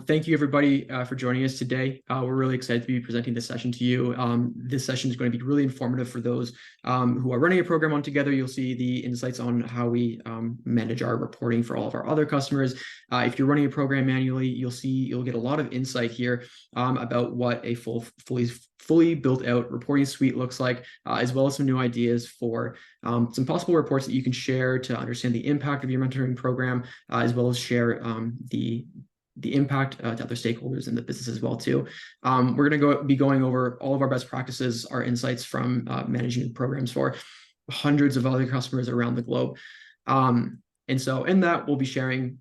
Thank you, everybody, for joining us today. We're really excited to be presenting this session to you. This session is going to be really informative for those who are running a program on Together. You'll see the insights on how we manage our reporting for all of our other customers. If you're running a program manually, you'll get a lot of insight here about what a fully built out reporting suite looks like, as well as some new ideas for some possible reports that you can share to understand the impact of your mentoring program, as well as share the impact to other stakeholders in the business as well too. We're going to be going over all of our best practices, our insights from managing programs for hundreds of other customers around the globe. And so in that, we'll be sharing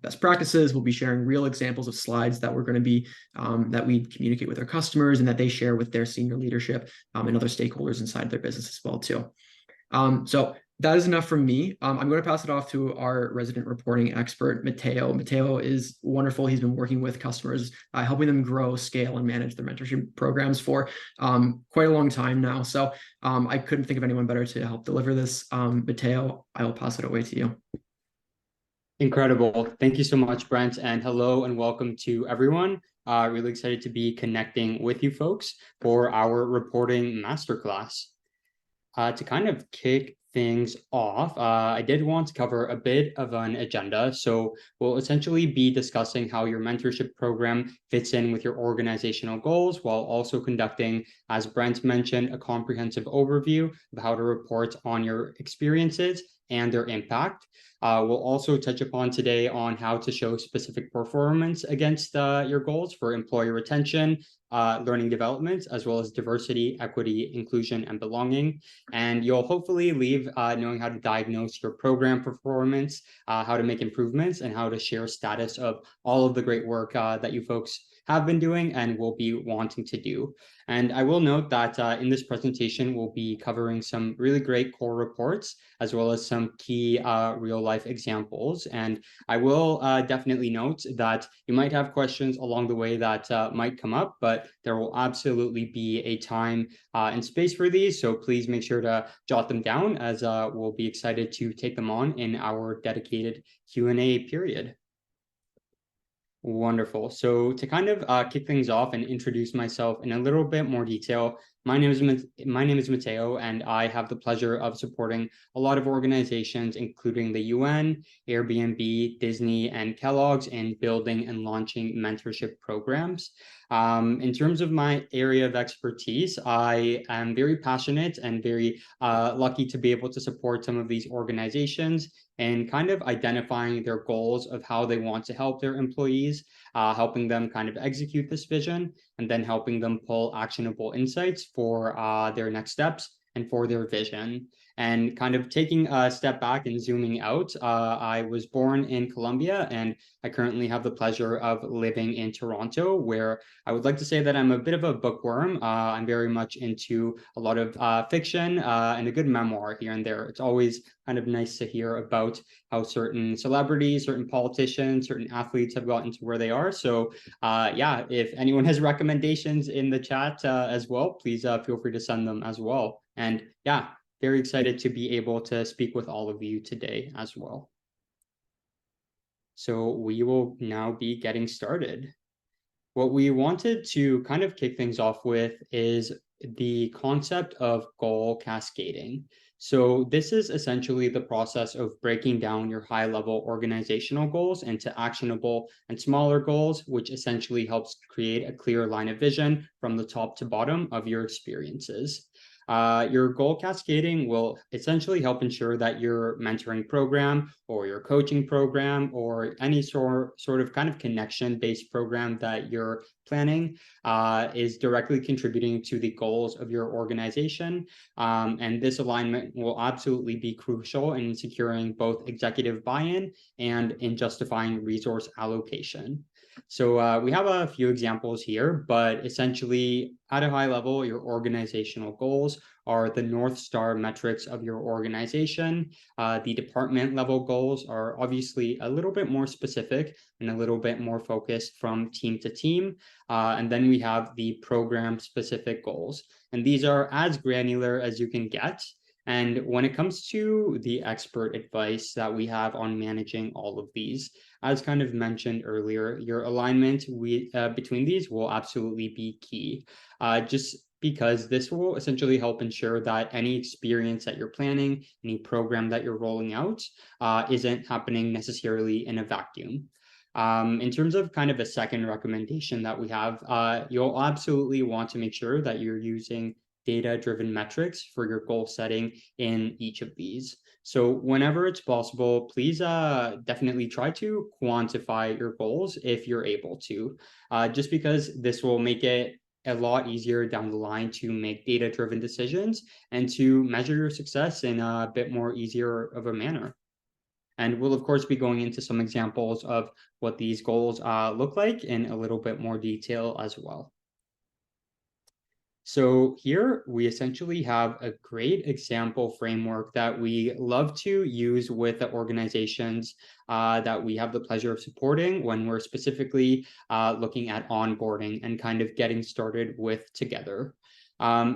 best practices. We'll be sharing real examples of slides that we're going to be, that we communicate with our customers and that they share with their senior leadership and other stakeholders inside their business as well too. So that is enough from me. I'm going to pass it off to our resident reporting expert, Matteo. Matteo is wonderful. He's been working with customers, helping them grow, scale, and manage their mentorship programs for quite a long time now. So I couldn't think of anyone better to help deliver this. Matteo, I will pass it away to you. Incredible. Thank you so much, Brent. And hello and welcome to everyone. Really excited to be connecting with you folks for our reporting masterclass. To kind of kick things off, I did want to cover a bit of an agenda. So we'll essentially be discussing how your mentorship program fits in with your organizational goals, while also conducting, as Brent mentioned, a comprehensive overview of how to report on your experiences and their impact. We'll also touch upon today on how to show specific performance against your goals for employee retention, learning development, as well as diversity, equity, inclusion, and belonging. And you'll hopefully leave knowing how to diagnose your program performance, how to make improvements, and how to share status of all of the great work that you folks have been doing and will be wanting to do. And I will note that in this presentation, we'll be covering some really great core reports, as well as some key real-life examples. And I will definitely note that you might have questions along the way that might come up, but there will absolutely be a time and space for these. So please make sure to jot them down, as we'll be excited to take them on in our dedicated Q&A period. Wonderful. So to kind of kick things off and introduce myself in a little bit more detail, my name is Matteo, and I have the pleasure of supporting a lot of organizations, including the UN, Airbnb, Disney, and Kellogg's, in building and launching mentorship programs. In terms of my area of expertise, I am very passionate and very lucky to be able to support some of these organizations and kind of identifying their goals of how they want to help their employees, helping them kind of execute this vision, and then helping them pull actionable insights for their next steps and for their vision. And kind of taking a step back and zooming out, I was born in Colombia, and I currently have the pleasure of living in Toronto, where I would like to say that I'm a bit of a bookworm. I'm very much into a lot of fiction and a good memoir here and there. It's always kind of nice to hear about how certain celebrities, certain politicians, certain athletes have gotten to where they are. So yeah, if anyone has recommendations in the chat as well, please feel free to send them as well. And yeah, very excited to be able to speak with all of you today as well. So we will now be getting started. What we wanted to kind of kick things off with is the concept of goal cascading. So this is essentially the process of breaking down your high-level organizational goals into actionable and smaller goals, which essentially helps create a clear line of vision from the top to bottom of your experiences. Your goal cascading will essentially help ensure that your mentoring program or your coaching program or any sort of kind of connection-based program that you're planning is directly contributing to the goals of your organization. And this alignment will absolutely be crucial in securing both executive buy-in and in justifying resource allocation. So we have a few examples here, but essentially at a high level, your organizational goals are the North Star metrics of your organization. The department level goals are obviously a little bit more specific and a little bit more focused from team to team. And then we have the program specific goals. And these are as granular as you can get. And when it comes to the expert advice that we have on managing all of these, as kind of mentioned earlier, your alignment between these will absolutely be key, just because this will essentially help ensure that any experience that you're planning, any program that you're rolling out, isn't happening necessarily in a vacuum. In terms of kind of a second recommendation that we have, you'll absolutely want to make sure that you're using data-driven metrics for your goal setting in each of these. So whenever it's possible, please definitely try to quantify your goals if you're able to, just because this will make it a lot easier down the line to make data-driven decisions and to measure your success in a bit more easier of a manner. And we'll, of course, be going into some examples of what these goals look like in a little bit more detail as well. So here we essentially have a great example framework that we love to use with the organizations that we have the pleasure of supporting when we're specifically looking at onboarding and kind of getting started with together.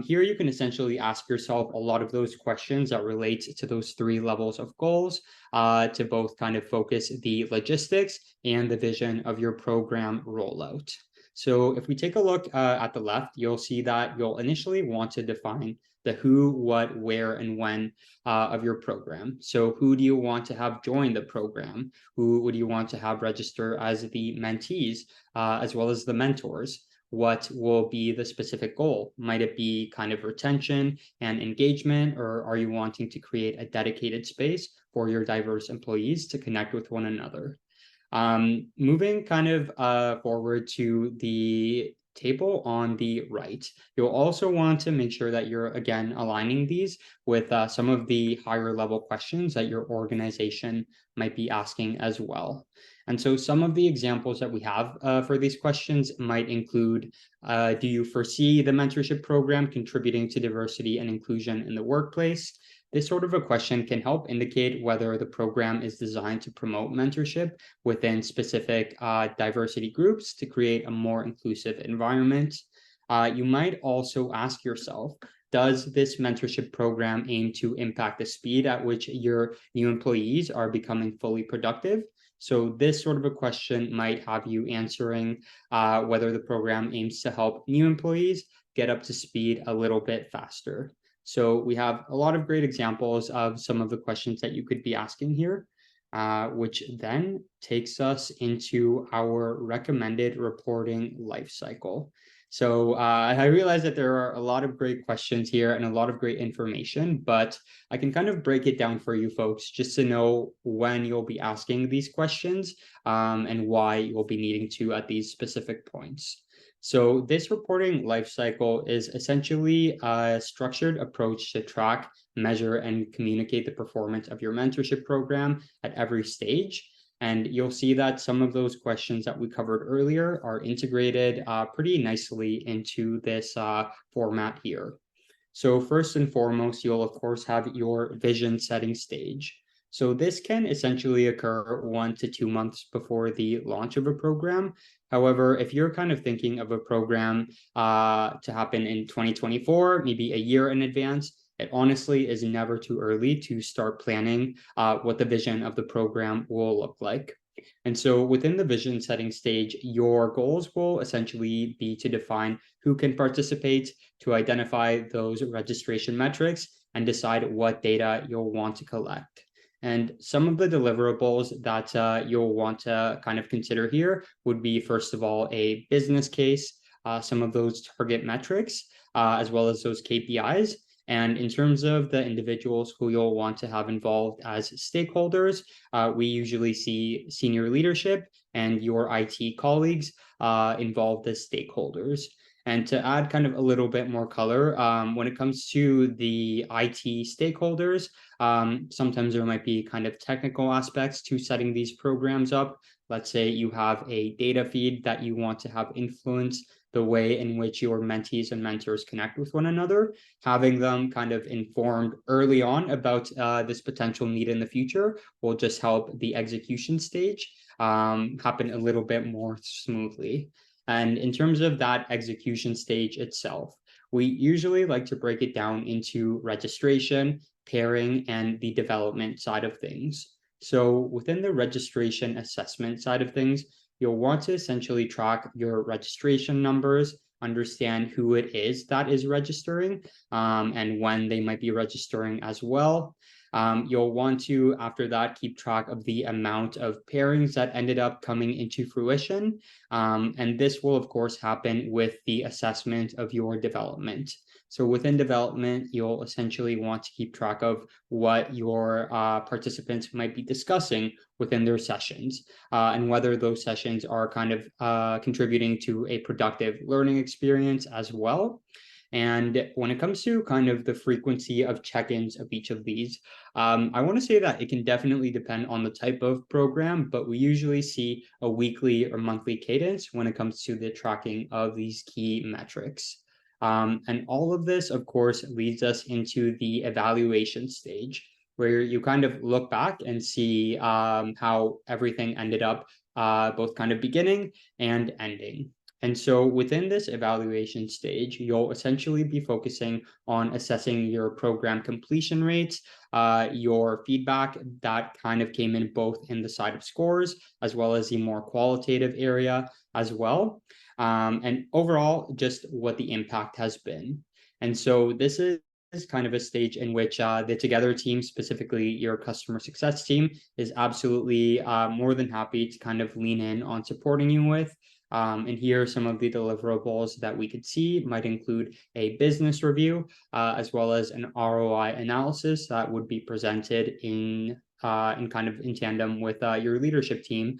Here you can essentially ask yourself a lot of those questions that relate to those three levels of goals to both kind of focus the logistics and the vision of your program rollout. So if we take a look at the left, you'll see that you'll initially want to define the who, what, where, and when of your program. So who do you want to have join the program? Who would you want to have register as the mentees, as well as the mentors? What will be the specific goal? Might it be kind of retention and engagement, or are you wanting to create a dedicated space for your diverse employees to connect with one another? Moving kind of forward to the table on the right, you'll also want to make sure that you're, again, aligning these with some of the higher level questions that your organization might be asking as well. And so some of the examples that we have for these questions might include, do you foresee the mentorship program contributing to diversity and inclusion in the workplace? This sort of a question can help indicate whether the program is designed to promote mentorship within specific diversity groups to create a more inclusive environment. You might also ask yourself, does this mentorship program aim to impact the speed at which your new employees are becoming fully productive? So this sort of a question might have you answering whether the program aims to help new employees get up to speed a little bit faster. So we have a lot of great examples of some of the questions that you could be asking here, which then takes us into our recommended reporting lifecycle. So I realize that there are a lot of great questions here and a lot of great information, but I can kind of break it down for you folks just to know when you'll be asking these questions and why you'll be needing to at these specific points. So this reporting lifecycle is essentially a structured approach to track, measure, and communicate the performance of your mentorship program at every stage. And you'll see that some of those questions that we covered earlier are integrated pretty nicely into this format here. So first and foremost, you'll of course have your vision setting stage. So this can essentially occur 1 to 2 months before the launch of a program. However, if you're kind of thinking of a program to happen in 2024, maybe a year in advance, it honestly is never too early to start planning what the vision of the program will look like. And so within the vision setting stage, your goals will essentially be to define who can participate, to identify those registration metrics, and decide what data you'll want to collect. And some of the deliverables that you'll want to kind of consider here would be, first of all, a business case, some of those target metrics, as well as those KPIs. And in terms of the individuals who you'll want to have involved as stakeholders, we usually see senior leadership and your IT colleagues involved as stakeholders. And to add kind of a little bit more color, when it comes to the IT stakeholders, sometimes there might be kind of technical aspects to setting these programs up. Let's say you have a data feed that you want to have influence the way in which your mentees and mentors connect with one another. Having them kind of informed early on about this potential need in the future will just help the execution stage happen a little bit more smoothly. And in terms of that execution stage itself, we usually like to break it down into registration, pairing and the development side of things. So within the registration assessment side of things, you'll want to essentially track your registration numbers, understand who it is that is registering, and when they might be registering as well. You'll want to, after that, keep track of the amount of pairings that ended up coming into fruition. And this will, of course, happen with the assessment of your development. So within development, you'll essentially want to keep track of what your participants might be discussing within their sessions, and whether those sessions are kind of contributing to a productive learning experience as well. And when it comes to kind of the frequency of check-ins of each of these, I want to say that it can definitely depend on the type of program, but we usually see a weekly or monthly cadence when it comes to the tracking of these key metrics. And all of this, of course, leads us into the evaluation stage, where you kind of look back and see how everything ended up, both kind of beginning and ending. And so within this evaluation stage, you'll essentially be focusing on assessing your program completion rates, your feedback that kind of came in both in the side of scores, as well as the more qualitative area as well. And overall, just what the impact has been. And so this is kind of a stage in which the Together team, specifically your customer success team, is absolutely more than happy to kind of lean in on supporting you with. And here are some of the deliverables that we could see might include a business review, as well as an ROI analysis that would be presented in kind of in tandem with your leadership team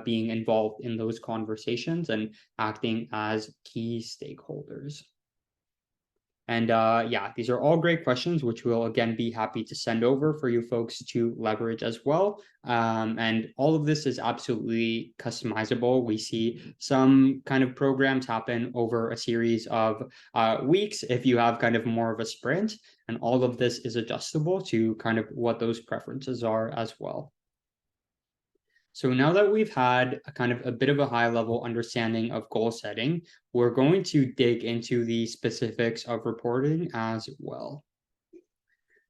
being involved in those conversations and acting as key stakeholders. And yeah, these are all great questions, which we'll again be happy to send over for you folks to leverage as well. And all of this is absolutely customizable. We see some kind of programs happen over a series of weeks if you have kind of more of a sprint, and all of this is adjustable to kind of what those preferences are as well. So now that we've had a kind of a bit of a high level understanding of goal setting, we're going to dig into the specifics of reporting as well.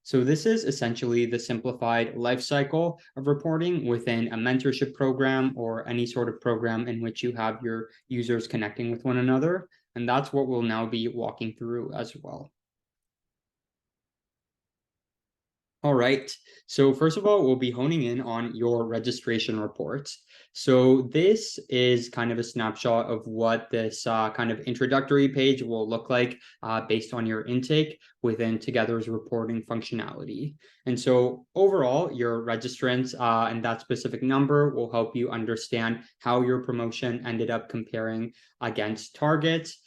So this is essentially the simplified life cycle of reporting within a mentorship program or any sort of program in which you have your users connecting with one another. And that's what we'll now be walking through as well. All right, so first of all, we'll be honing in on your registration reports. So this is kind of a snapshot of what this kind of introductory page will look like based on your intake within Together's reporting functionality. And so overall, your registrants and that specific number will help you understand how your promotion ended up comparing against targets.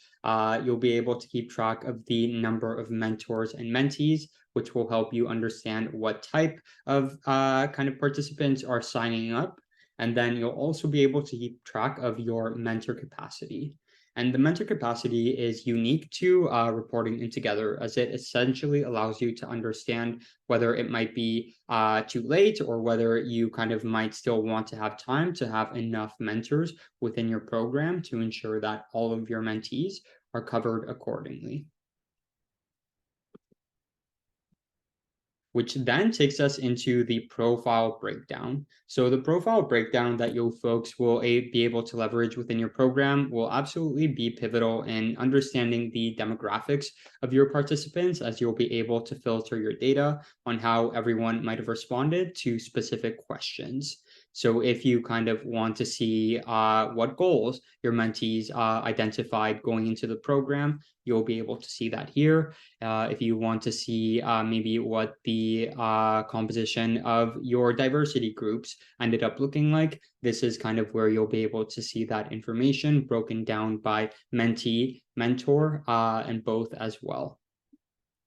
You'll be able to keep track of the number of mentors and mentees, which will help you understand what type of kind of participants are signing up. And then you'll also be able to keep track of your mentor capacity. And the mentor capacity is unique to reporting in Together, as it essentially allows you to understand whether it might be too late or whether you kind of might still want to have time to have enough mentors within your program to ensure that all of your mentees are covered accordingly. Which then takes us into the profile breakdown. So the profile breakdown that you folks will be able to leverage within your program will absolutely be pivotal in understanding the demographics of your participants, as you'll be able to filter your data on how everyone might have responded to specific questions. So if you kind of want to see what goals your mentees identified going into the program, you'll be able to see that here. If you want to see maybe what the composition of your diversity groups ended up looking like, this is kind of where you'll be able to see that information broken down by mentee, mentor, and both as well.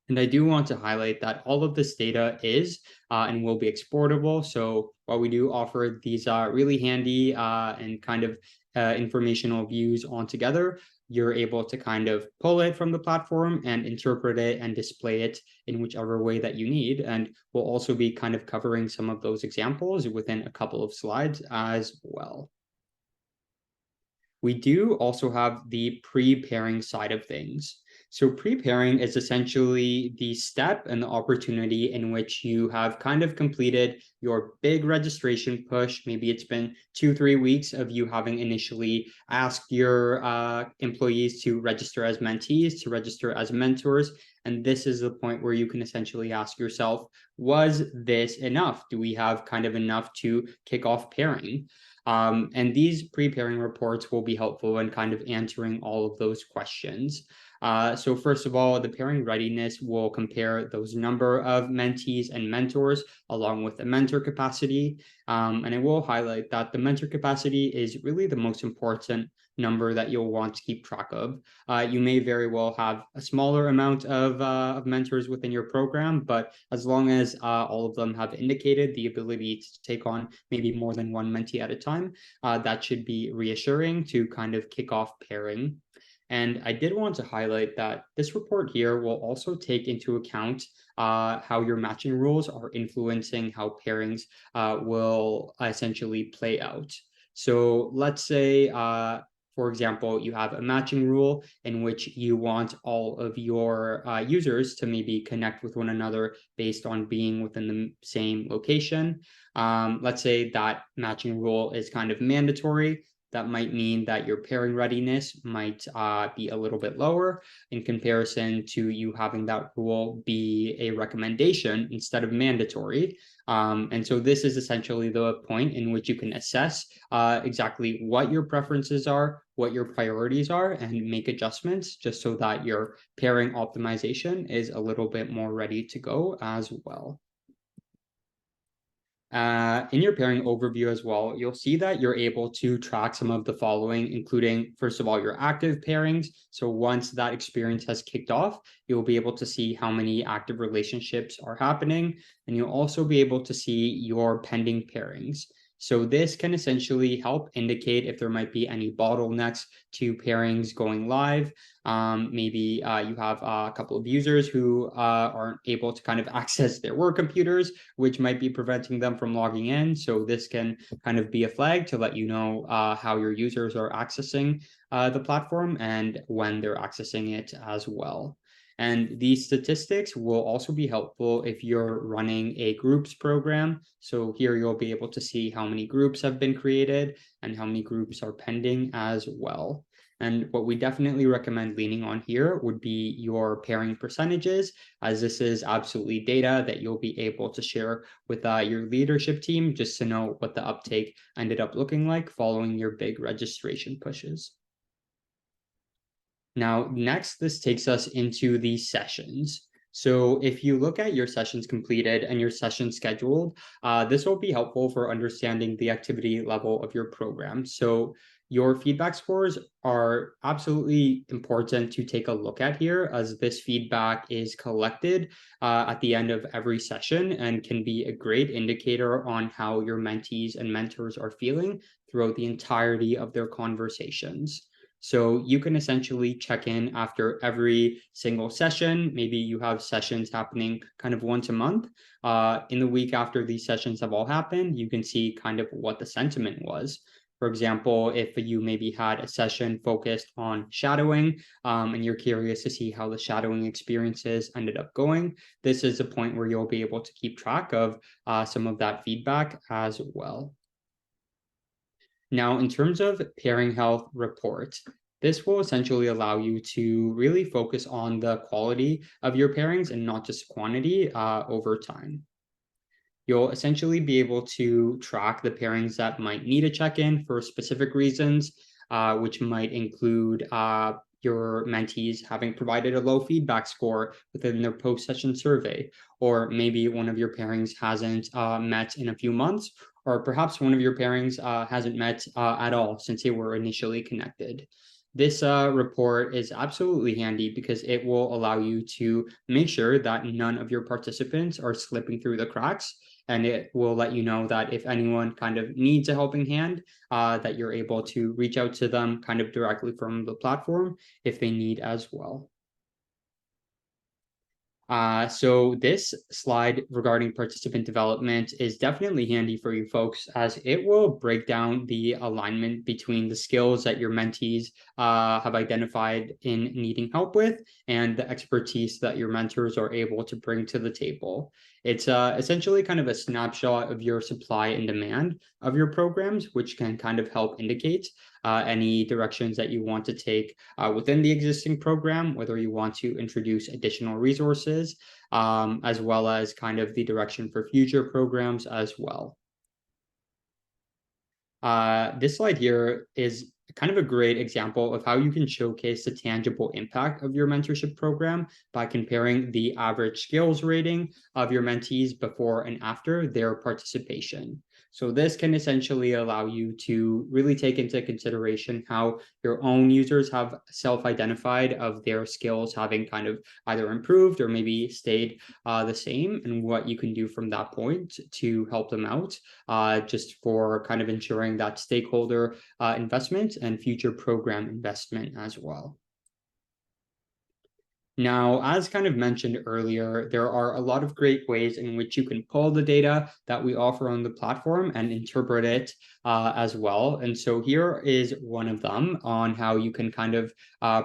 And I do want to highlight that all of this data is and will be exportable. So while we do offer these really handy and kind of informational views on Together, you're able to kind of pull it from the platform and interpret it and display it in whichever way that you need. And we'll also be kind of covering some of those examples within a couple of slides as well. We do also have the pre-pairing side of things. So pre-pairing is essentially the step and the opportunity in which you have kind of completed your big registration push. Maybe it's been 2-3 weeks of you having initially asked your employees to register as mentees, to register as mentors. And this is the point where you can essentially ask yourself, was this enough? Do we have kind of enough to kick off pairing? And these pre-pairing reports will be helpful in kind of answering all of those questions. So first of all, the pairing readiness will compare those number of mentees and mentors along with the mentor capacity. And I will highlight that the mentor capacity is really the most important number that you'll want to keep track of. You may very well have a smaller amount of mentors within your program, but as long as all of them have indicated the ability to take on maybe more than one mentee at a time, that should be reassuring to kind of kick off pairing. And I did want to highlight that this report here will also take into account how your matching rules are influencing how pairings will essentially play out. So let's say, for example, you have a matching rule in which you want all of your users to maybe connect with one another based on being within the same location. Let's say that matching rule is kind of mandatory. That might mean that your pairing readiness might be a little bit lower in comparison to you having that rule be a recommendation instead of mandatory. And so this is essentially the point in which you can assess exactly what your preferences are, what your priorities are, and make adjustments just so that your pairing optimization is a little bit more ready to go as well. In your pairing overview as well, you'll see that you're able to track some of the following, including, first of all, your active pairings. So once that experience has kicked off, you'll be able to see how many active relationships are happening, and you'll also be able to see your pending pairings. So this can essentially help indicate if there might be any bottlenecks to pairings going live. Maybe you have a couple of users who aren't able to kind of access their work computers, which might be preventing them from logging in. So this can kind of be a flag to let you know how your users are accessing the platform and when they're accessing it as well. And these statistics will also be helpful if you're running a groups program. So here you'll be able to see how many groups have been created and how many groups are pending as well. And what we definitely recommend leaning on here would be your pairing percentages, as this is absolutely data that you'll be able to share with your leadership team just to know what the uptake ended up looking like following your big registration pushes. Now, next, this takes us into the sessions. So if you look at your sessions completed and your sessions scheduled, this will be helpful for understanding the activity level of your program. So your feedback scores are absolutely important to take a look at here, as this feedback is collected at the end of every session and can be a great indicator on how your mentees and mentors are feeling throughout the entirety of their conversations. So you can essentially check in after every single session. Maybe you have sessions happening kind of once a month. In the week after these sessions have all happened, you can see kind of what the sentiment was. For example, if you maybe had a session focused on shadowing and you're curious to see how the shadowing experiences ended up going, this is a point where you'll be able to keep track of some of that feedback as well. Now, in terms of pairing health reports, this will essentially allow you to really focus on the quality of your pairings and not just quantity over time. You'll essentially be able to track the pairings that might need a check-in for specific reasons, which might include your mentees having provided a low feedback score within their post-session survey, or maybe one of your pairings hasn't met in a few months, or perhaps one of your pairings hasn't met at all since they were initially connected. This report is absolutely handy because it will allow you to make sure that none of your participants are slipping through the cracks, and it will let you know that if anyone kind of needs a helping hand, that you're able to reach out to them kind of directly from the platform if they need as well. So this slide regarding participant development is definitely handy for you folks, as it will break down the alignment between the skills that your mentees have identified in needing help with and the expertise that your mentors are able to bring to the table. It's essentially kind of a snapshot of your supply and demand of your programs, which can kind of help indicate any directions that you want to take within the existing program, whether you want to introduce additional resources, as well as kind of the direction for future programs as well. This slide here is kind of a great example of how you can showcase the tangible impact of your mentorship program by comparing the average skills rating of your mentees before and after their participation. So this can essentially allow you to really take into consideration how your own users have self-identified of their skills having kind of either improved or maybe stayed the same, and what you can do from that point to help them out, just for kind of ensuring that stakeholder investment and future program investment as well. Now, as kind of mentioned earlier, there are a lot of great ways in which you can pull the data that we offer on the platform and interpret it as well. And so here is one of them on how you can kind of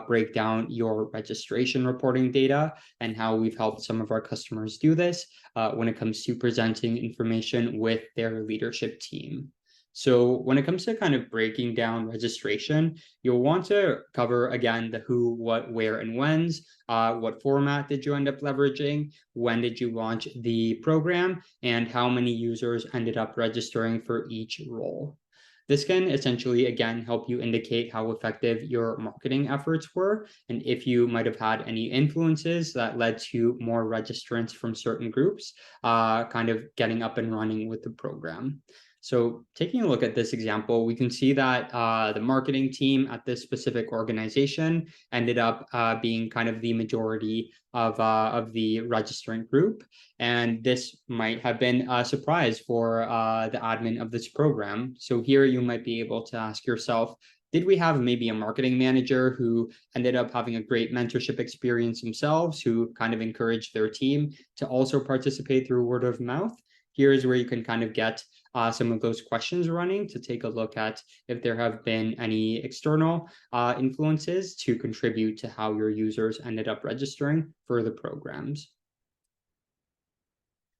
break down your registration reporting data and how we've helped some of our customers do this when it comes to presenting information with their leadership team. So when it comes to kind of breaking down registration, you'll want to cover, again, the who, what, where, and whens. What format did you end up leveraging? When did you launch the program? And how many users ended up registering for each role? This can essentially, again, help you indicate how effective your marketing efforts were, and if you might have had any influences that led to more registrants from certain groups kind of getting up and running with the program. So taking a look at this example, we can see that the marketing team at this specific organization ended up being kind of the majority of the registrant group. And this might have been a surprise for the admin of this program. So here you might be able to ask yourself, did we have maybe a marketing manager who ended up having a great mentorship experience themselves, who kind of encouraged their team to also participate through word of mouth? Here's where you can kind of get some of those questions running to take a look at if there have been any external influences to contribute to how your users ended up registering for the programs.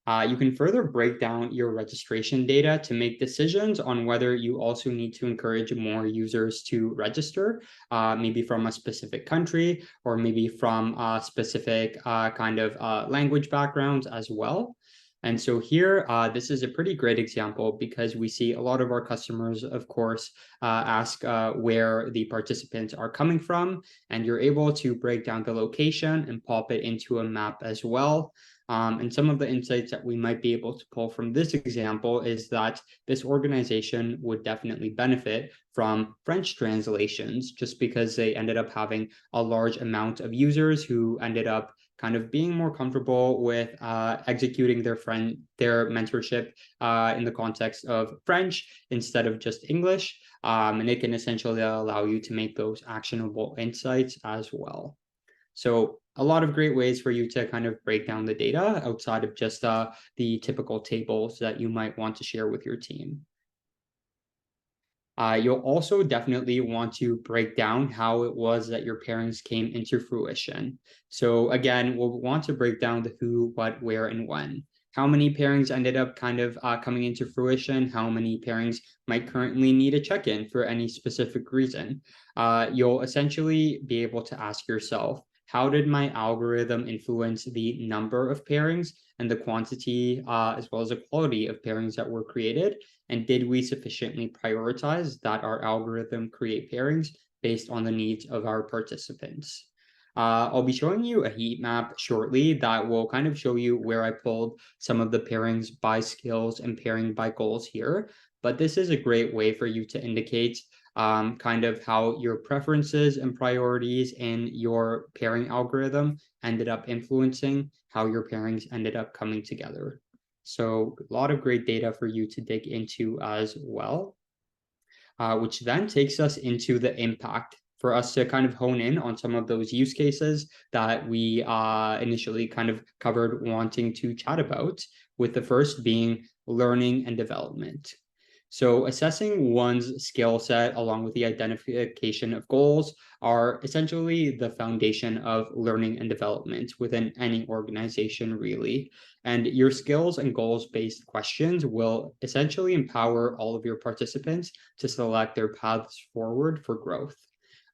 You can further break down your registration data to make decisions on whether you also need to encourage more users to register, maybe from a specific country or maybe from a specific kind of language backgrounds as well. And so here, this is a pretty great example because we see a lot of our customers, of course, ask where the participants are coming from, and you're able to break down the location and pop it into a map as well. And some of the insights that we might be able to pull from this example is that this organization would definitely benefit from French translations, just because they ended up having a large amount of users who ended up kind of being more comfortable with executing their mentorship in the context of French instead of just English. And it can essentially allow you to make those actionable insights as well. So a lot of great ways for you to kind of break down the data outside of just the typical tables that you might want to share with your team. You'll also definitely want to break down how it was that your pairings came into fruition. So again, we'll want to break down the who, what, where, and when. How many pairings ended up kind of coming into fruition? How many pairings might currently need a check-in for any specific reason? You'll essentially be able to ask yourself, how did my algorithm influence the number of pairings and the quantity as well as the quality of pairings that were created? And did we sufficiently prioritize that our algorithm create pairings based on the needs of our participants? I'll be showing you a heat map shortly that will kind of show you where I pulled some of the pairings by skills and pairing by goals here. But this is a great way for you to indicate kind of how your preferences and priorities in your pairing algorithm ended up influencing how your pairings ended up coming together. So a lot of great data for you to dig into as well, which then takes us into the impact for us to kind of hone in on some of those use cases that we initially kind of covered wanting to chat about, with the first being learning and development. So assessing one's skill set along with the identification of goals are essentially the foundation of learning and development within any organization, really. And your skills and goals-based questions will essentially empower all of your participants to select their paths forward for growth.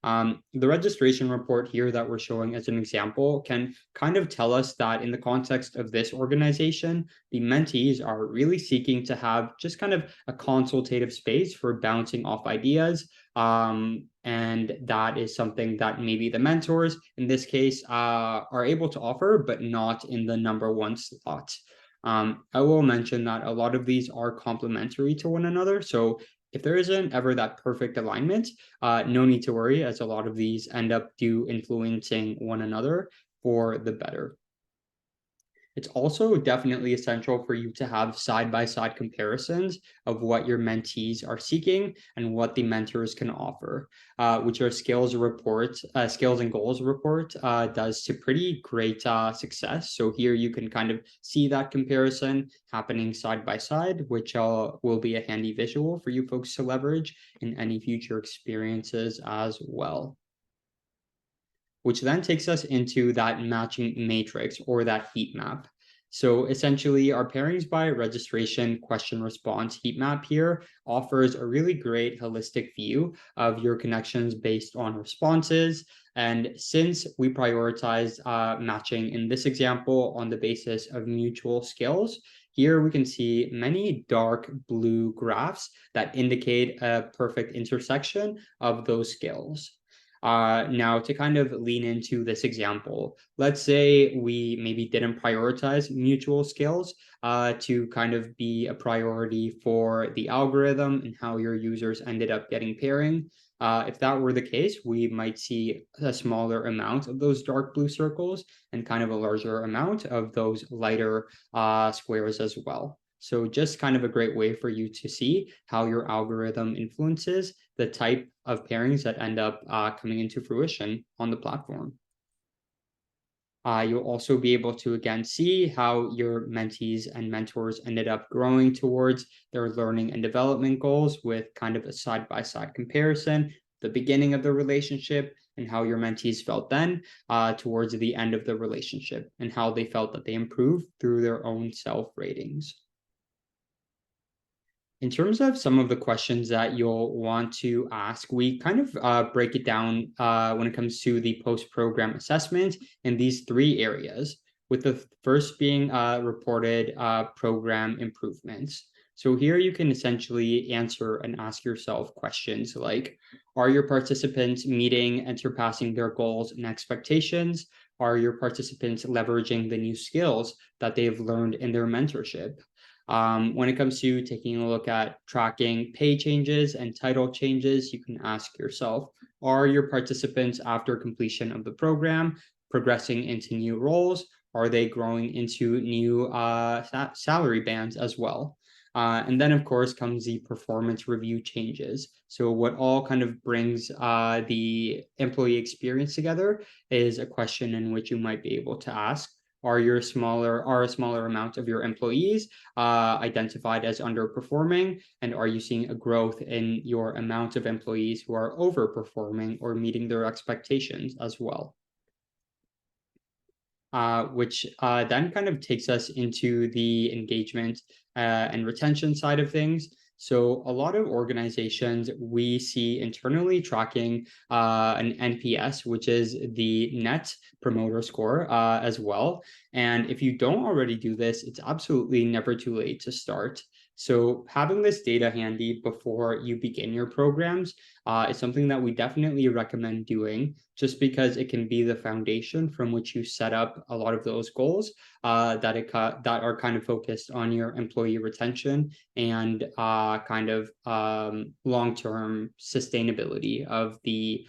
The registration report here that we're showing as an example can kind of tell us that in the context of this organization, the mentees are really seeking to have just kind of a consultative space for bouncing off ideas. And that is something that maybe the mentors in this case are able to offer, but not in the number one slot. I will mention that a lot of these are complementary to one another. So if there isn't ever that perfect alignment, no need to worry, as a lot of these end up influencing one another for the better. It's also definitely essential for you to have side-by-side comparisons of what your mentees are seeking and what the mentors can offer, which our skills and goals report does to pretty great success. So here you can kind of see that comparison happening side by side, which will be a handy visual for you folks to leverage in any future experiences as well. Which then takes us into that matching matrix or that heat map. So essentially our pairings by registration question response heat map here offers a really great holistic view of your connections based on responses. And since we prioritize matching in this example on the basis of mutual skills, here we can see many dark blue graphs that indicate a perfect intersection of those skills. Now, to kind of lean into this example, let's say we maybe didn't prioritize mutual skills to kind of be a priority for the algorithm and how your users ended up getting pairing. If that were the case, we might see a smaller amount of those dark blue circles and kind of a larger amount of those lighter squares as well. So just kind of a great way for you to see how your algorithm influences the type of pairings that end up coming into fruition on the platform. You'll also be able to, again, see how your mentees and mentors ended up growing towards their learning and development goals with kind of a side-by-side comparison, the beginning of the relationship, and how your mentees felt then towards the end of the relationship, and how they felt that they improved through their own self-ratings. In terms of some of the questions that you'll want to ask, we kind of break it down when it comes to the post-program assessment in these three areas, with the first being reported program improvements. So here you can essentially answer and ask yourself questions like, are your participants meeting and surpassing their goals and expectations? Are your participants leveraging the new skills that they've learned in their mentorship? When it comes to taking a look at tracking pay changes and title changes, you can ask yourself, are your participants after completion of the program progressing into new roles? Are they growing into new salary bands as well? And then, of course, comes the performance review changes. So what all kind of brings the employee experience together is a question in which you might be able to ask, are a smaller amount of your employees identified as underperforming? And are you seeing a growth in your amount of employees who are overperforming or meeting their expectations as well? Which then kind of takes us into the engagement and retention side of things. So a lot of organizations we see internally tracking an NPS, which is the Net Promoter Score as well. And if you don't already do this, it's absolutely never too late to start. So having this data handy before you begin your programs is something that we definitely recommend doing, just because it can be the foundation from which you set up a lot of those goals that are kind of focused on your employee retention and kind of long-term sustainability of the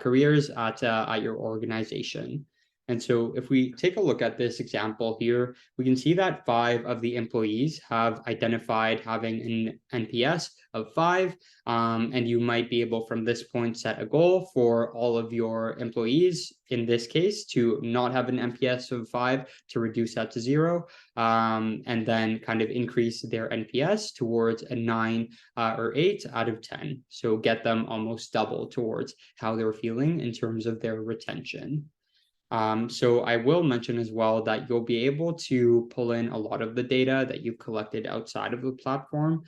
careers at your organization. And so if we take a look at this example here, we can see that 5 of the employees have identified having an NPS of 5. And you might be able from this point set a goal for all of your employees, in this case, to not have an NPS of 5, to reduce that to 0, and then kind of increase their NPS towards a 9 or 8 out of 10. So get them almost double towards how they're feeling in terms of their retention. So I will mention as well that you'll be able to pull in a lot of the data that you've collected outside of the platform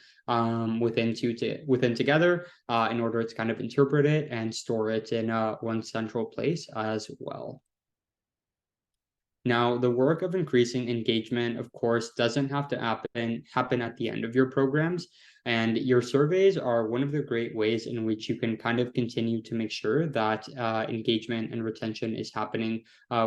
within Together in order to kind of interpret it and store it in one central place as well. Now, the work of increasing engagement, of course, doesn't have to happen at the end of your programs. And your surveys are one of the great ways in which you can kind of continue to make sure that engagement and retention is happening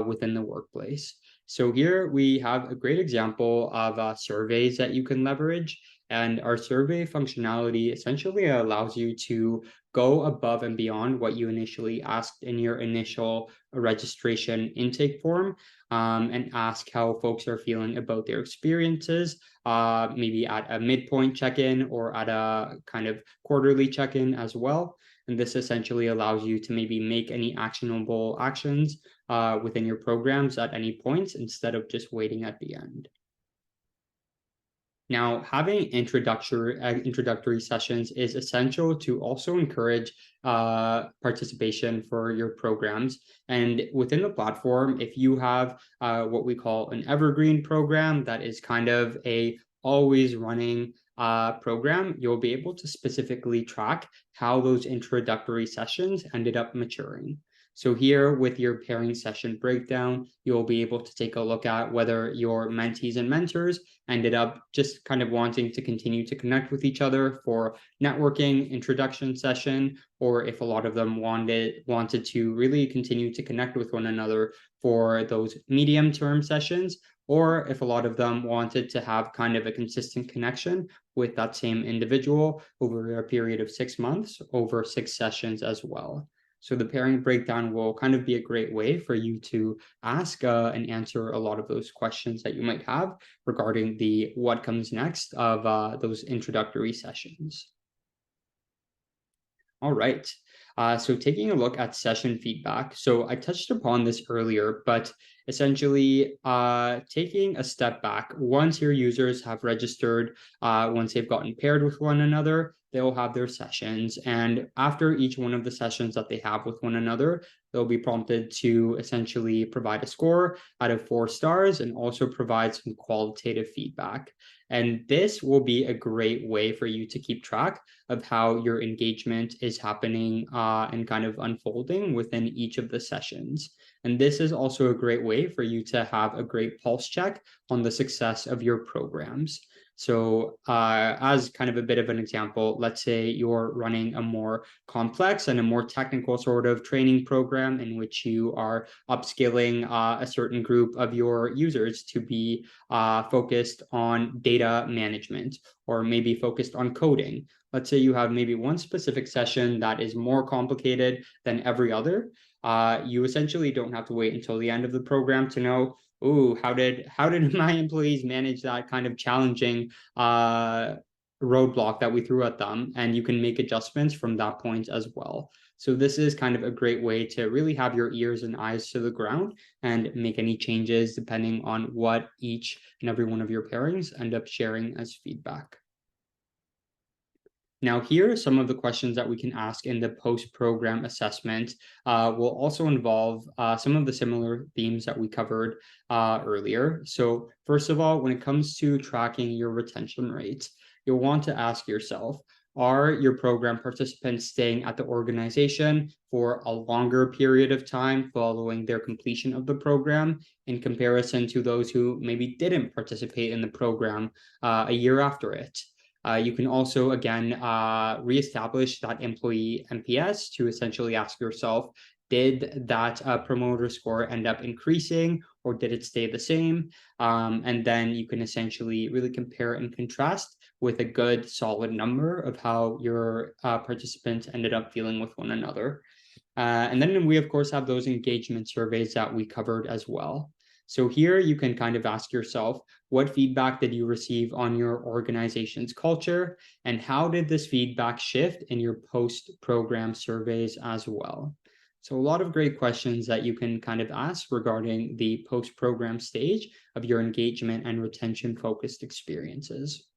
within the workplace. So here we have a great example of surveys that you can leverage. And our survey functionality essentially allows you to go above and beyond what you initially asked in your initial registration intake form, and ask how folks are feeling about their experiences, maybe at a midpoint check-in or at a kind of quarterly check-in as well. And this essentially allows you to maybe make any actionable actions within your programs at any point instead of just waiting at the end. Now, having introductory sessions is essential to also encourage participation for your programs. And within the platform, if you have what we call an evergreen program that is kind of a always running program, you'll be able to specifically track how those introductory sessions ended up maturing. So here with your pairing session breakdown, you'll be able to take a look at whether your mentees and mentors ended up just kind of wanting to continue to connect with each other for networking introduction session, or if a lot of them wanted to really continue to connect with one another for those medium-term sessions, or if a lot of them wanted to have kind of a consistent connection with that same individual over a period of 6 months, over 6 sessions as well. So the pairing breakdown will kind of be a great way for you to ask and answer a lot of those questions that you might have regarding the what comes next of those introductory sessions. All right. So taking a look at session feedback. So I touched upon this earlier, but essentially taking a step back, once your users have registered, once they've gotten paired with one another, they'll have their sessions. And after each one of the sessions that they have with one another, they'll be prompted to essentially provide a score out of 4 stars and also provide some qualitative feedback. And this will be a great way for you to keep track of how your engagement is happening and kind of unfolding within each of the sessions. And this is also a great way for you to have a great pulse check on the success of your programs. So as kind of a bit of an example, let's say you're running a more complex and a more technical sort of training program in which you are upskilling a certain group of your users to be focused on data management, or maybe focused on coding. Let's say you have maybe one specific session that is more complicated than every other. You essentially don't have to wait until the end of the program to know, ooh, how did my employees manage that kind of challenging roadblock that we threw at them? And you can make adjustments from that point as well. So this is kind of a great way to really have your ears and eyes to the ground and make any changes depending on what each and every one of your pairings end up sharing as feedback. Now, here are some of the questions that we can ask in the post-program assessment. Will also involve some of the similar themes that we covered earlier. So first of all, when it comes to tracking your retention rates, you'll want to ask yourself, are your program participants staying at the organization for a longer period of time following their completion of the program in comparison to those who maybe didn't participate in the program a year after it? You can also, again, reestablish that employee NPS to essentially ask yourself, did that promoter score end up increasing, or did it stay the same? And then you can essentially really compare and contrast with a good solid number of how your participants ended up feeling with one another. And then we, of course, have those engagement surveys that we covered as well. So here you can kind of ask yourself, what feedback did you receive on your organization's culture? And how did this feedback shift in your post-program surveys as well? So a lot of great questions that you can kind of ask regarding the post-program stage of your engagement and retention-focused experiences.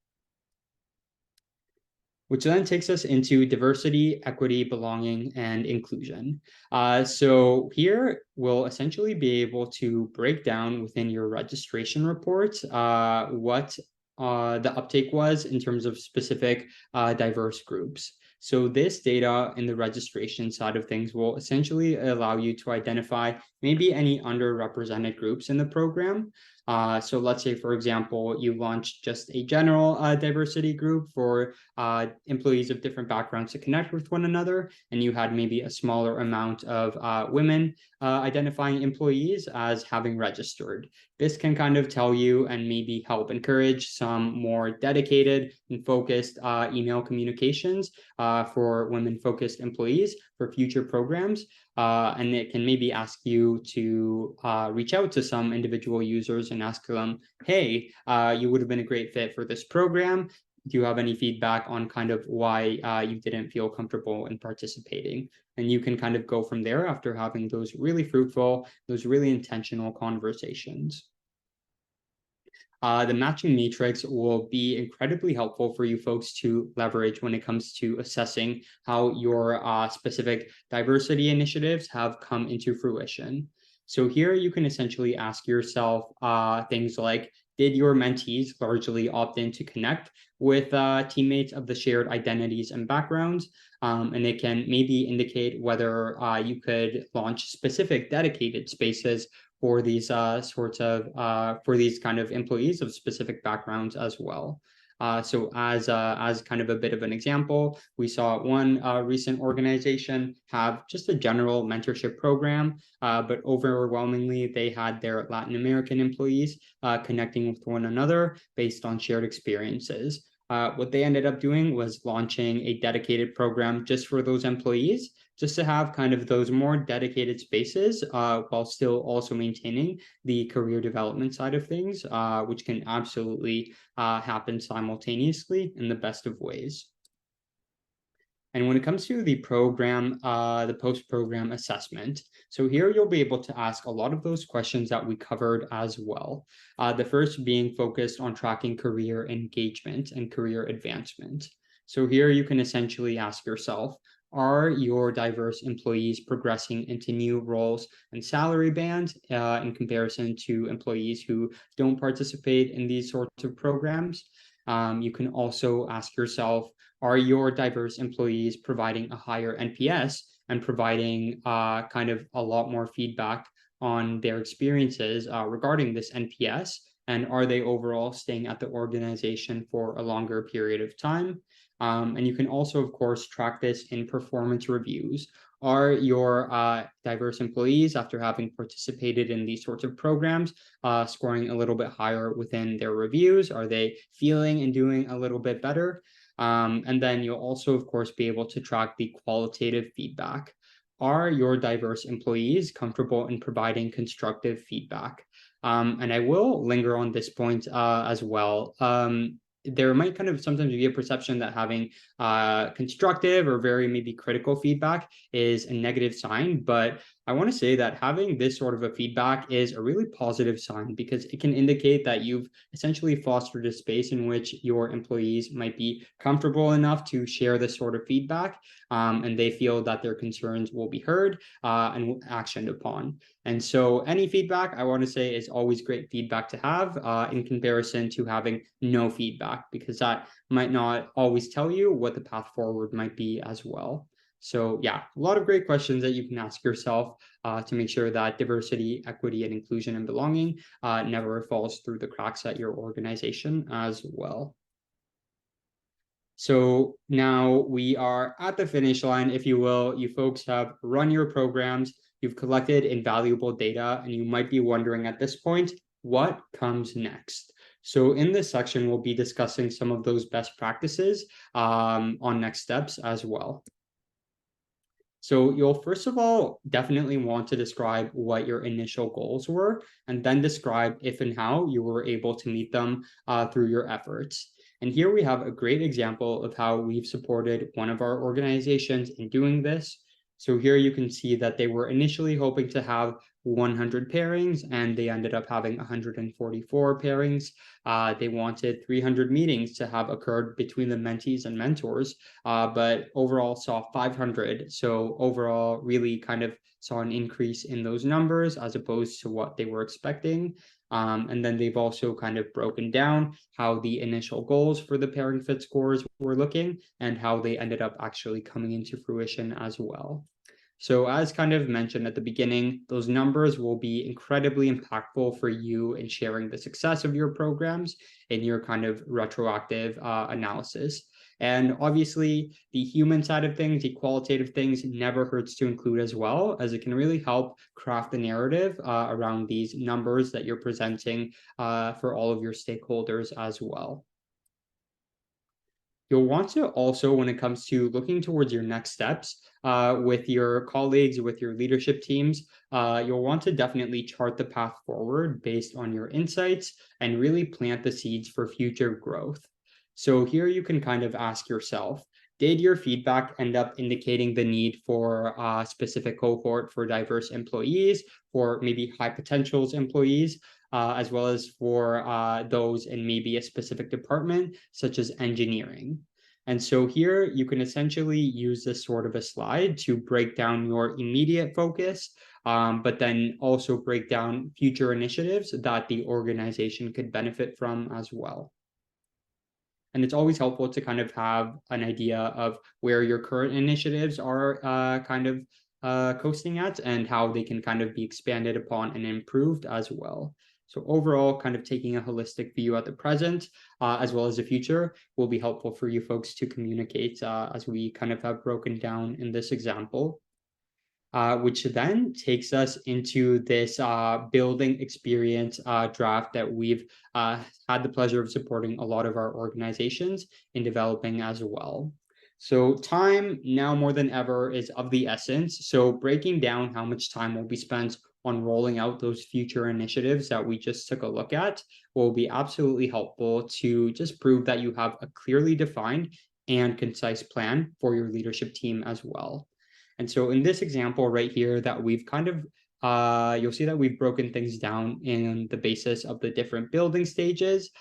Which then takes us into diversity, equity, belonging, and inclusion. So here we'll essentially be able to break down within your registration report what the uptake was in terms of specific diverse groups. So this data in the registration side of things will essentially allow you to identify maybe any underrepresented groups in the program. So let's say, for example, you launched just a general diversity group for employees of different backgrounds to connect with one another, and you had maybe a smaller amount of women identifying employees as having registered. This can kind of tell you and maybe help encourage some more dedicated and focused email communications for women-focused employees for future programs. And it can maybe ask you to reach out to some individual users and ask them, hey, you would have been a great fit for this program. Do you have any feedback on kind of why you didn't feel comfortable in participating? And you can kind of go from there after having those really fruitful, those really intentional conversations. The matching matrix will be incredibly helpful for you folks to leverage when it comes to assessing how your specific diversity initiatives have come into fruition. So here you can essentially ask yourself things like, did your mentees largely opt in to connect with teammates of the shared identities and backgrounds? And it can maybe indicate whether you could launch specific dedicated spaces for these for these kind of employees of specific backgrounds as well. So as kind of a bit of an example, we saw one recent organization have just a general mentorship program, but overwhelmingly they had their Latin American employees connecting with one another based on shared experiences. What they ended up doing was launching a dedicated program just for those employees, just to have kind of those more dedicated spaces while still also maintaining the career development side of things, which can absolutely happen simultaneously in the best of ways. And when it comes to the program, the post-program assessment, so here you'll be able to ask a lot of those questions that we covered as well. The first being focused on tracking career engagement and career advancement. So here you can essentially ask yourself, are your diverse employees progressing into new roles and salary bands in comparison to employees who don't participate in these sorts of programs? You can also ask yourself, are your diverse employees providing a higher NPS and providing kind of a lot more feedback on their experiences regarding this NPS? And are they overall staying at the organization for a longer period of time? And you can also, of course, track this in performance reviews. Are your diverse employees, after having participated in these sorts of programs, scoring a little bit higher within their reviews? Are they feeling and doing a little bit better? And then you'll also, of course, be able to track the qualitative feedback. Are your diverse employees comfortable in providing constructive feedback? And I will linger on this point as well. There might kind of sometimes be a perception that having constructive or very maybe critical feedback is a negative sign, but I want to say that having this sort of a feedback is a really positive sign because it can indicate that you've essentially fostered a space in which your employees might be comfortable enough to share this sort of feedback, and they feel that their concerns will be heard and actioned upon. And so any feedback, I want to say, is always great feedback to have in comparison to having no feedback, because that might not always tell you what the path forward might be as well. So yeah, a lot of great questions that you can ask yourself to make sure that diversity, equity, and inclusion and belonging never falls through the cracks at your organization as well. So now we are at the finish line, if you will. You folks have run your programs, you've collected invaluable data, and you might be wondering at this point, what comes next? So in this section, we'll be discussing some of those best practices on next steps as well. So you'll first of all definitely want to describe what your initial goals were, and then describe if and how you were able to meet them through your efforts. And here we have a great example of how we've supported one of our organizations in doing this. So here you can see that they were initially hoping to have 100 pairings, and they ended up having 144 pairings. They wanted 300 meetings to have occurred between the mentees and mentors, but overall saw 500. So overall, really kind of saw an increase in those numbers as opposed to what they were expecting. And then they've also kind of broken down how the initial goals for the pairing fit scores were looking and how they ended up actually coming into fruition as well. So as kind of mentioned at the beginning, those numbers will be incredibly impactful for you in sharing the success of your programs in your kind of retroactive analysis. And obviously, the human side of things, the qualitative things, never hurts to include as well, as it can really help craft the narrative around these numbers that you're presenting for all of your stakeholders as well. You'll want to also, when it comes to looking towards your next steps with your colleagues, with your leadership teams, you'll want to definitely chart the path forward based on your insights and really plant the seeds for future growth. So here you can kind of ask yourself, did your feedback end up indicating the need for a specific cohort for diverse employees, for maybe high potentials employees? As well as for those in maybe a specific department, such as engineering. And so here you can essentially use this sort of a slide to break down your immediate focus, but then also break down future initiatives that the organization could benefit from as well. And it's always helpful to kind of have an idea of where your current initiatives are kind of coasting at and how they can kind of be expanded upon and improved as well. So overall, kind of taking a holistic view at the present as well as the future will be helpful for you folks to communicate as we kind of have broken down in this example. Which then takes us into this building experience draft that we've had the pleasure of supporting a lot of our organizations in developing as well. So time now more than ever is of the essence. So breaking down how much time will be spent on rolling out those future initiatives that we just took a look at will be absolutely helpful to just prove that you have a clearly defined and concise plan for your leadership team as well. And so in this example right here that we've kind of, you'll see that we've broken things down in the basis of the different building stages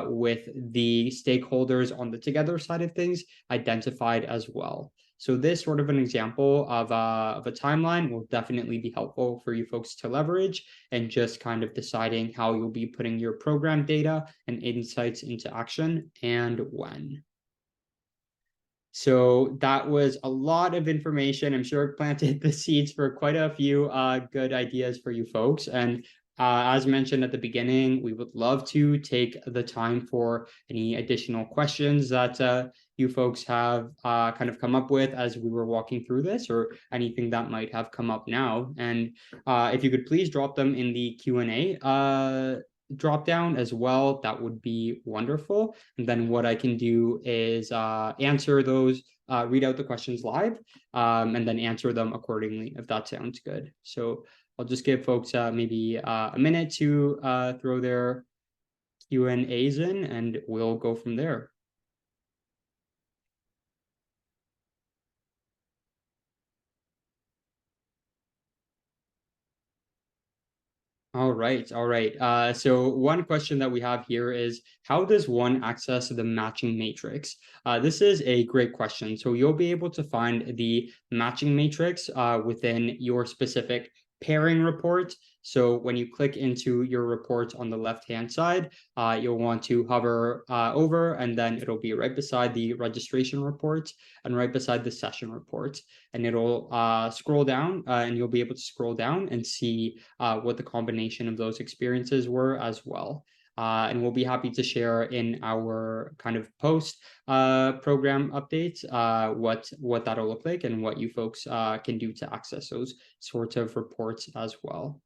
with the stakeholders on the together side of things identified as well. So this sort of an example of a timeline will definitely be helpful for you folks to leverage and just kind of deciding how you'll be putting your program data and insights into action and when. So that was a lot of information. I'm sure it planted the seeds for quite a few good ideas for you folks. And as mentioned at the beginning, we would love to take the time for any additional questions that you folks have kind of come up with as we were walking through this, or anything that might have come up now. And if you could please drop them in the Q&A drop down as well, that would be wonderful. And then what I can do is answer those, read out the questions live, and then answer them accordingly, if that sounds good. So I'll just give folks maybe a minute to throw their Q&As in, and we'll go from there. All right, all right. So one question that we have here is, how does one access the matching matrix? This is a great question. So you'll be able to find the matching matrix within your specific pairing report. So when you click into your report on the left-hand side, you'll want to hover over, and then it'll be right beside the registration report and right beside the session report. And it'll scroll down and you'll be able to scroll down and see what the combination of those experiences were as well. And we'll be happy to share in our kind of post program updates what that'll look like and what you folks can do to access those sorts of reports as well.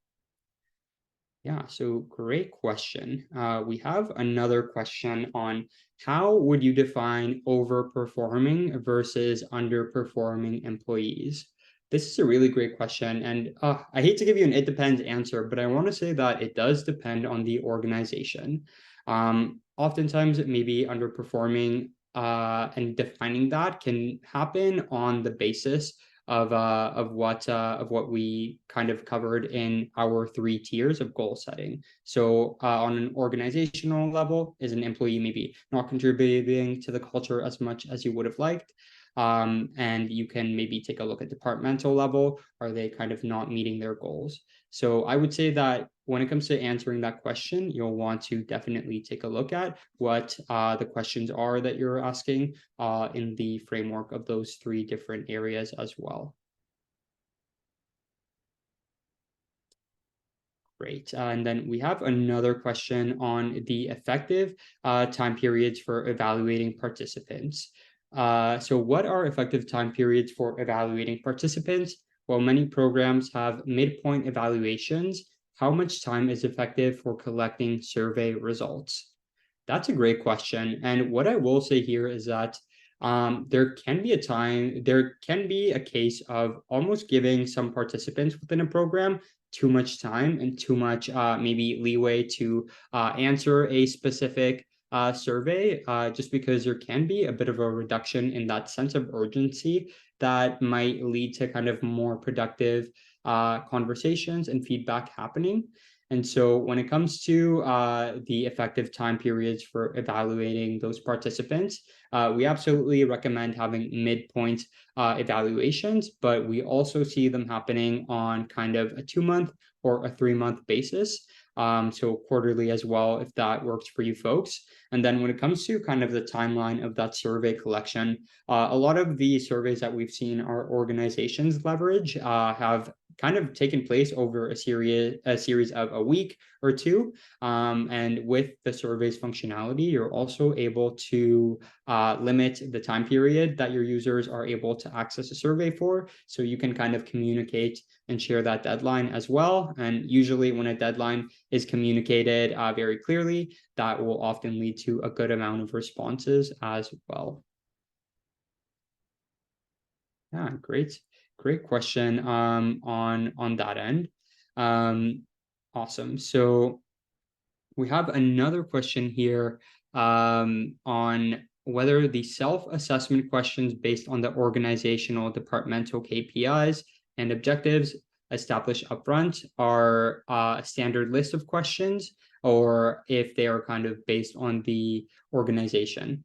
Yeah, so great question. We have another question on how would you define overperforming versus underperforming employees? This is a really great question. And I hate to give you an it depends answer, but I want to say that it does depend on the organization. Oftentimes, maybe underperforming and defining that can happen on the basis of what we kind of covered in our 3 tiers of goal setting. So on an organizational level, is an employee maybe not contributing to the culture as much as you would have liked? And you can maybe take a look at departmental level. Are they kind of not meeting their goals? So I would say that when it comes to answering that question, you'll want to definitely take a look at what the questions are that you're asking in the framework of those 3 different areas as well. Great. And then we have another question on the effective time periods for evaluating participants. So what are effective time periods for evaluating participants? Well, many programs have midpoint evaluations. How much time is effective for collecting survey results? That's a great question. And what I will say here is that there can be a case of almost giving some participants within a program too much time and too much maybe leeway to answer a specific survey, just because there can be a bit of a reduction in that sense of urgency that might lead to kind of more productive conversations and feedback happening. And so when it comes to the effective time periods for evaluating those participants, we absolutely recommend having midpoint evaluations, but we also see them happening on kind of a 2-month or a 3-month basis. So quarterly as well, if that works for you folks. And then when it comes to kind of the timeline of that survey collection, a lot of the surveys that we've seen our organizations leverage have kind of taken place over a series of a week or two. And with the survey's functionality, you're also able to limit the time period that your users are able to access a survey for. So you can kind of communicate and share that deadline as well. And usually when a deadline is communicated very clearly, that will often lead to a good amount of responses as well. Yeah, great question on that end. Awesome. So we have another question here on whether the self-assessment questions based on the organizational departmental KPIs and objectives established upfront are a standard list of questions, or if they are kind of based on the organization.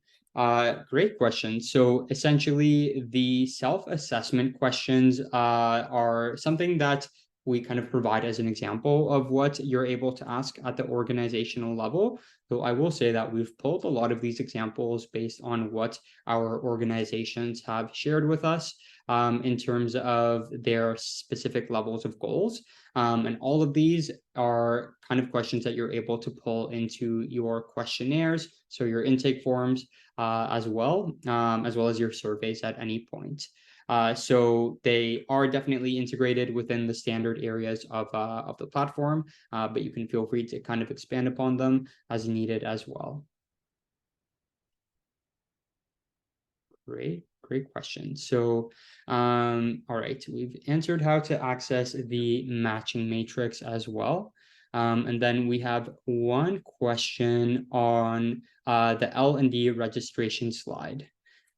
Great question. So essentially, the self-assessment questions are something that we kind of provide as an example of what you're able to ask at the organizational level. So I will say that we've pulled a lot of these examples based on what our organizations have shared with us in terms of their specific levels of goals. And all of these are kind of questions that you're able to pull into your questionnaires, so your intake forms as well as your surveys at any point. So they are definitely integrated within the standard areas of the platform, but you can feel free to kind of expand upon them as needed as well. Great question. So, all right, we've answered how to access the matching matrix as well. And then we have one question on the L&D registration slide.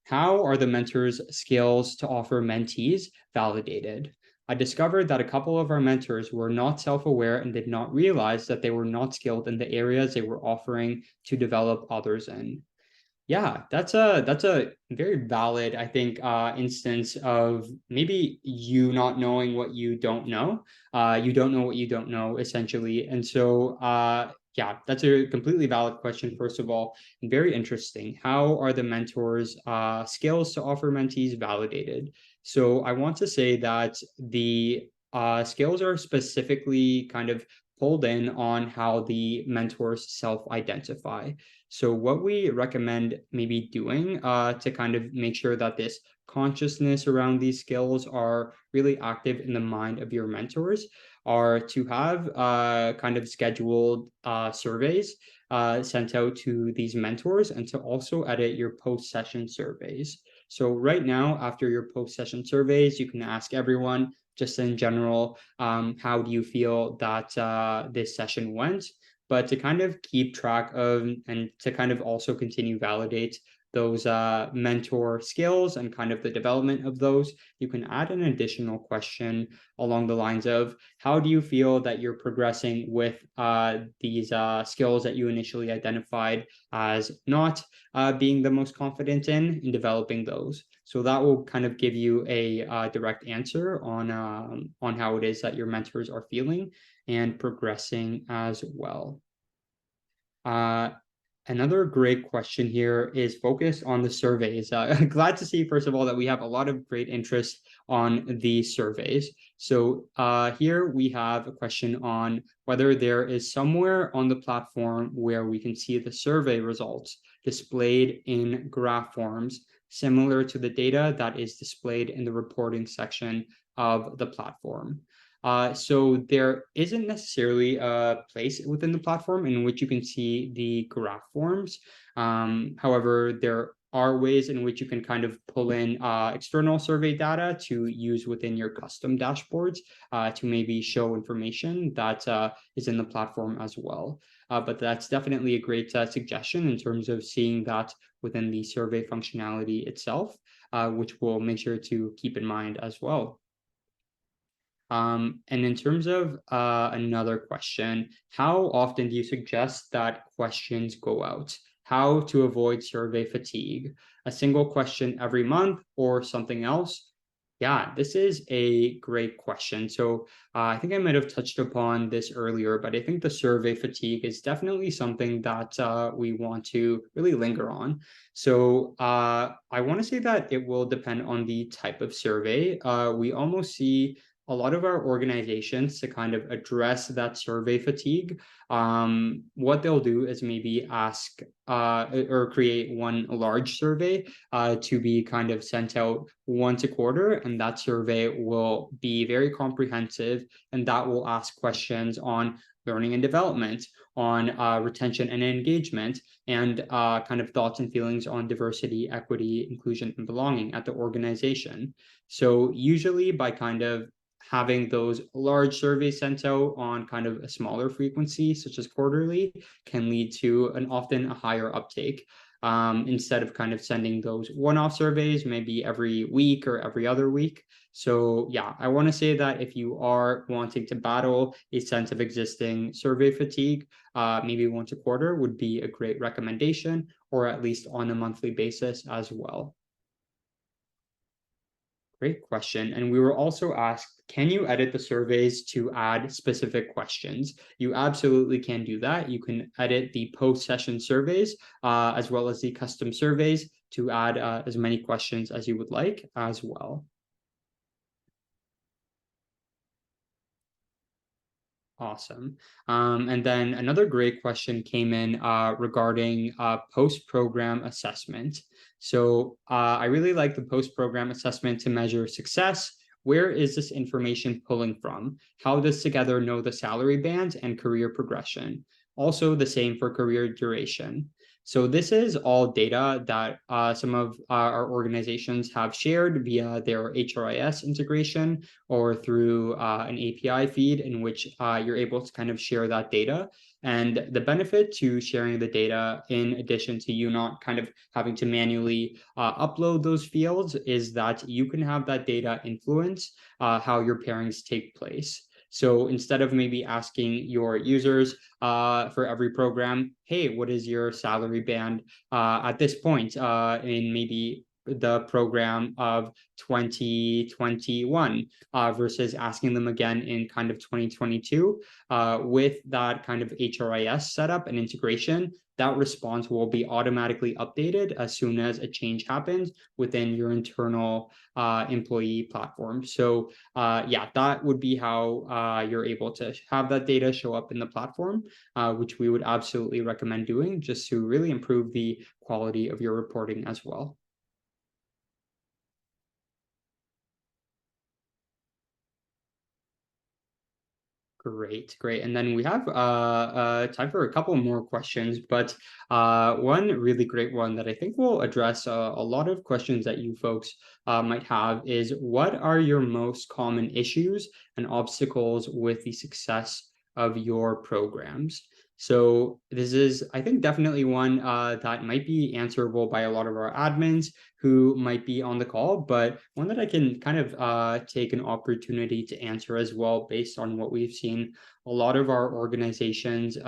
How are the mentors' skills to offer mentees validated? I discovered that a couple of our mentors were not self-aware and did not realize that they were not skilled in the areas they were offering to develop others in. Yeah, that's a very valid, I think, instance of maybe you not knowing what you don't know. You don't know what you don't know, essentially. And so, yeah, that's a completely valid question, first of all, and very interesting. How are the mentors' skills to offer mentees validated? So I want to say that the skills are specifically kind of pulled in on how the mentors self-identify. So what we recommend maybe doing to kind of make sure that this consciousness around these skills are really active in the mind of your mentors are to have kind of scheduled surveys sent out to these mentors, and to also edit your post-session surveys. So right now, after your post-session surveys, you can ask everyone just in general, how do you feel that this session went? But to kind of keep track of and to kind of also continue validate those mentor skills and kind of the development of those, you can add an additional question along the lines of, how do you feel that you're progressing with these skills that you initially identified as not being the most confident in developing those? So that will kind of give you a direct answer on how it is that your mentors are feeling and progressing as well. Another great question here is focused on the surveys. Glad to see, first of all, that we have a lot of great interest on the surveys. So here we have a question on whether there is somewhere on the platform where we can see the survey results displayed in graph forms, similar to the data that is displayed in the reporting section of the platform. So there isn't necessarily a place within the platform in which you can see the graph forms. However, there are ways in which you can kind of pull in external survey data to use within your custom dashboards to maybe show information that is in the platform as well. But that's definitely a great suggestion in terms of seeing that within the survey functionality itself, which we'll make sure to keep in mind as well. And in terms of another question, how often do you suggest that questions go out? How to avoid survey fatigue? A single question every month or something else? Yeah, this is a great question. So I think I might have touched upon this earlier, but I think the survey fatigue is definitely something that we want to really linger on. So I want to say that it will depend on the type of survey. We almost see a lot of our organizations to kind of address that survey fatigue. What they'll do is maybe ask or create one large survey to be kind of sent out once a quarter, and that survey will be very comprehensive, and that will ask questions on learning and development, on retention and engagement, and kind of thoughts and feelings on diversity, equity, inclusion, and belonging at the organization. So usually by kind of having those large surveys sent out on kind of a smaller frequency, such as quarterly, can lead to an often a higher uptake. Instead of kind of sending those one-off surveys, maybe every week or every other week. So yeah, I want to say that if you are wanting to battle a sense of existing survey fatigue, maybe once a quarter would be a great recommendation, or at least on a monthly basis as well. Great question. And we were also asked, can you edit the surveys to add specific questions? You absolutely can do that. You can edit the post-session surveys as well as the custom surveys to add as many questions as you would like as well. Awesome. And then another great question came in regarding post-program assessment. So I really like the post-program assessment to measure success. Where is this information pulling from? How does Together know the salary band and career progression? Also the same for career duration. So this is all data that some of our organizations have shared via their HRIS integration or through an API feed in which you're able to kind of share that data. And the benefit to sharing the data, in addition to you not kind of having to manually upload those fields, is that you can have that data influence how your pairings take place. So instead of maybe asking your users for every program, hey, what is your salary band at this point in maybe the program of 2021 versus asking them again in kind of 2022 with that kind of HRIS setup and integration, that response will be automatically updated as soon as a change happens within your internal employee platform. So yeah, that would be how you're able to have that data show up in the platform, which we would absolutely recommend doing just to really improve the quality of your reporting as well. Great. And then we have time for a couple more questions, but one really great one that I think will address a lot of questions that you folks might have is, what are your most common issues and obstacles with the success of your programs? So this is, I think, definitely one that might be answerable by a lot of our admins who might be on the call, but one that I can kind of take an opportunity to answer as well, based on what we've seen a lot of our organizations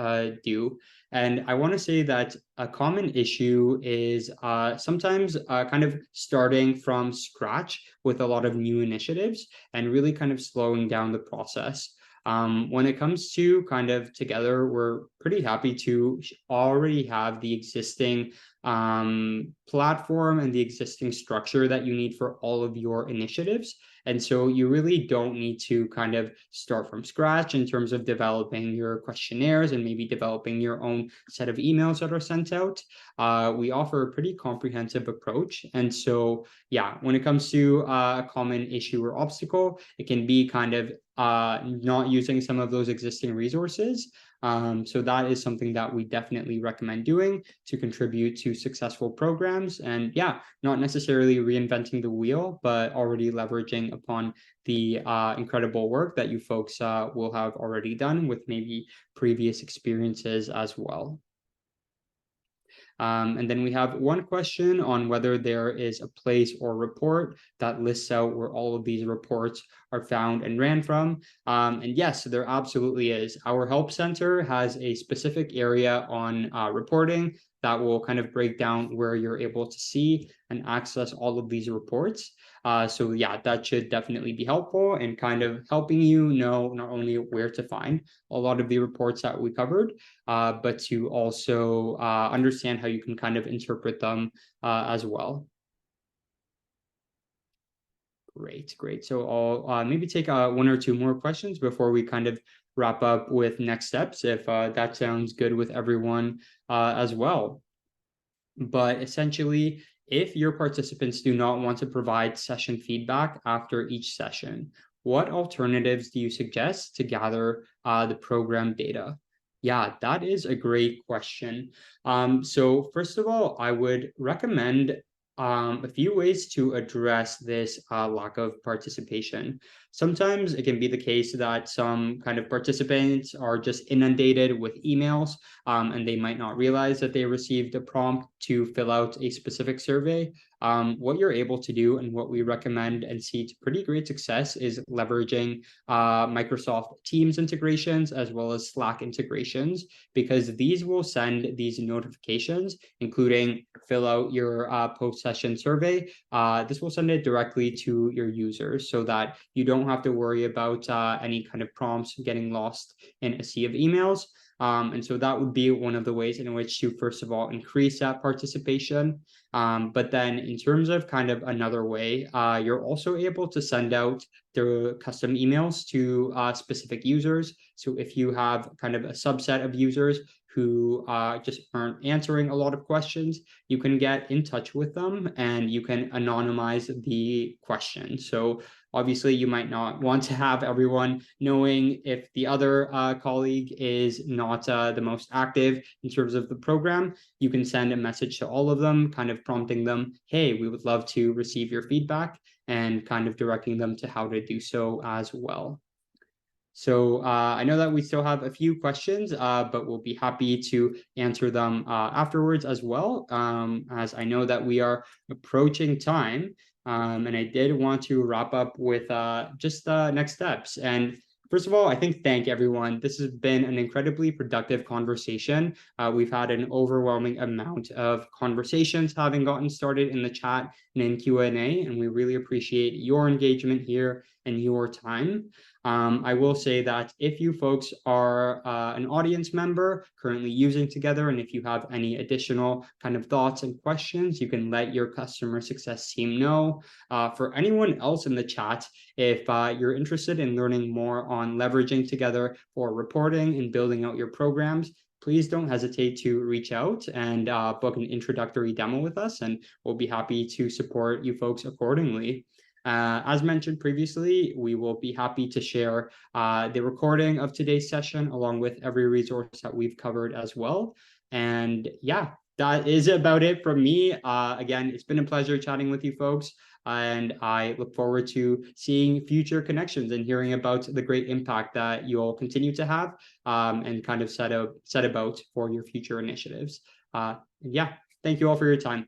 do. And I want to say that a common issue is sometimes kind of starting from scratch with a lot of new initiatives and really kind of slowing down the process. When it comes to kind of together, we're pretty happy to already have the existing platform and the existing structure that you need for all of your initiatives. And so you really don't need to kind of start from scratch in terms of developing your questionnaires and maybe developing your own set of emails that are sent out. We offer a pretty comprehensive approach. And so, yeah, when it comes to a common issue or obstacle, it can be kind of not using some of those existing resources. So that is something that we definitely recommend doing to contribute to successful programs. And yeah, not necessarily reinventing the wheel, but already leveraging upon the incredible work that you folks will have already done with maybe previous experiences as well. And then we have one question on whether there is a place or report that lists out where all of these reports are found and ran from. And yes, there absolutely is. Our help center has a specific area on reporting that will kind of break down where you're able to see and access all of these reports. So yeah, that should definitely be helpful in kind of helping you know not only where to find a lot of the reports that we covered, but to also understand how you can kind of interpret them as well. Great. So I'll maybe take one or two more questions before we kind of wrap up with next steps, if that sounds good with everyone as well. But essentially, if your participants do not want to provide session feedback after each session, what alternatives do you suggest to gather the program data? Yeah, that is a great question. So first of all, I would recommend a few ways to address this lack of participation. Sometimes it can be the case that some kind of participants are just inundated with emails, and they might not realize that they received a prompt to fill out a specific survey. What you're able to do and what we recommend and see to pretty great success is leveraging Microsoft Teams integrations as well as Slack integrations, because these will send these notifications, including fill out your post-session survey. This will send it directly to your users so that you don't have to worry about any kind of prompts getting lost in a sea of emails. And so that would be one of the ways in which to, first of all, increase that participation. But then in terms of kind of another way, you're also able to send out the custom emails to specific users. So if you have kind of a subset of users who just aren't answering a lot of questions, you can get in touch with them and you can anonymize the question. So obviously, you might not want to have everyone knowing if the other colleague is not the most active in terms of the program. You can send a message to all of them, kind of prompting them, hey, we would love to receive your feedback, and kind of directing them to how to do so as well. So I know that we still have a few questions, but we'll be happy to answer them afterwards as well, as I know that we are approaching time. And I did want to wrap up with just next steps. And first of all, I think thank everyone. This has been an incredibly productive conversation. We've had an overwhelming amount of conversations having gotten started in the chat and in Q&A, and we really appreciate your engagement here and your time. I will say that if you folks are an audience member currently using Together, and if you have any additional kind of thoughts and questions, you can let your customer success team know. For anyone else in the chat, if you're interested in learning more on leveraging Together for reporting and building out your programs, please don't hesitate to reach out and book an introductory demo with us, and we'll be happy to support you folks accordingly. As mentioned previously, we will be happy to share the recording of today's session along with every resource that we've covered as well. And yeah, that is about it from me. Again, it's been a pleasure chatting with you folks, and I look forward to seeing future connections and hearing about the great impact that you'll continue to have, and kind of set about for your future initiatives. Yeah, thank you all for your time.